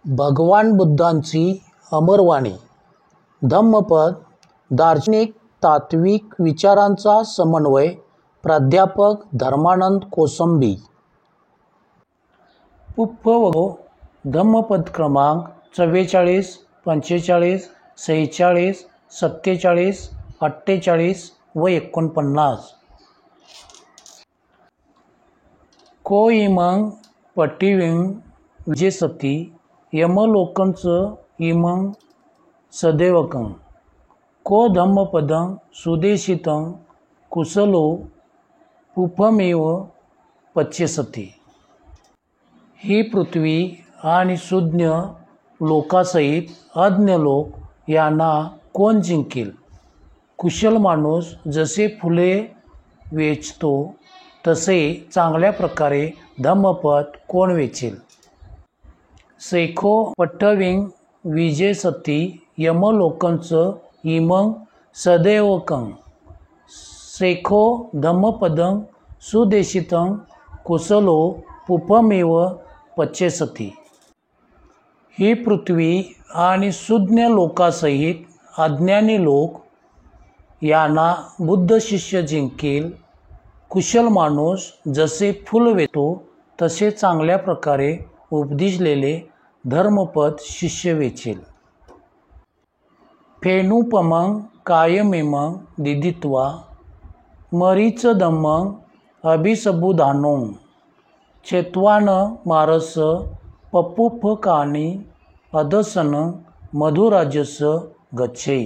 भगवान बुद्धांची अमरवाणी, धम्मपद, दार्शनिक तात्विक विचारांचा समन्वय, प्राध्यापक धर्मानंद कोसंबी. पुप्पवगो धम्मपद क्रमांक 44, 45, 46, 47, 48 व 49. को इमंग पटिविंग विजेसती यमलोकंच इमंग सदैवकं को धम्मपदं सुदेशितं कुशलो पुफमेव पच्यसती. ही पृथ्वी आणि सुज्ञ लोकासहित अज्ञ लोक यांना कोण जिंकेल? कुशल माणूस जसे फुले वेचतो तसे चांगल्या प्रकारे धम्मपद कोण वेचेल? सैखो पट्टविंग विजेसती यमलोकंच इमंग सदैवकं सैखो धम्मपदं सुदेशितं कुशलो पुफमेव पच्यसती. ही पृथ्वी आणि सुज्ञ लोकासहित अज्ञानी लोक यांना बुद्ध शिष्य जिंकेल. कुशल माणूस जसे फूल वेचतो तसे चांगल्या प्रकारे उपदिशलेले धर्मपद शिष्य वेचेल. फेनुपमं कायमिमं दिदित्वा मरीच धम्मं अभिसबुधानों चेत्वान मारस पपुफकानी अदसन मधुराजस गच्छे.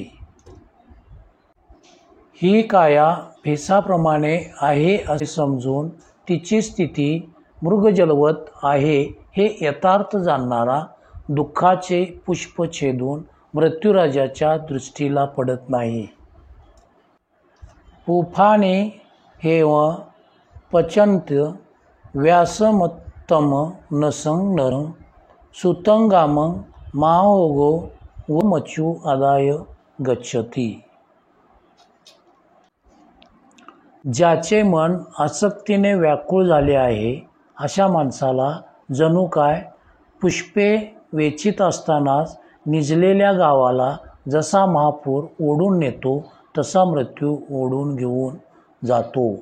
ही काया फेसाप्रमाणे आहे असे समजून तिची स्थिती मृगजलवत आहे हे यथार्थ जाणणारा दुःखाचे पुष्प छेदून मृत्युराजाच्या दृष्टीला पडत नाही. पुफाने हेव पचंत व्यासमत्तम नसं नर सुतंगामं माहोगो व मचू आदाय गच्छती. ज्याचे मन आसक्तीने व्याकुळ झाले आहे अशा माणसाला जणू काय पुष्पे वेचित असतानाच निजलेल्या गावाला जसा महापूर ओढून नेतो तसा मृत्यू ओढून घेऊन जातो.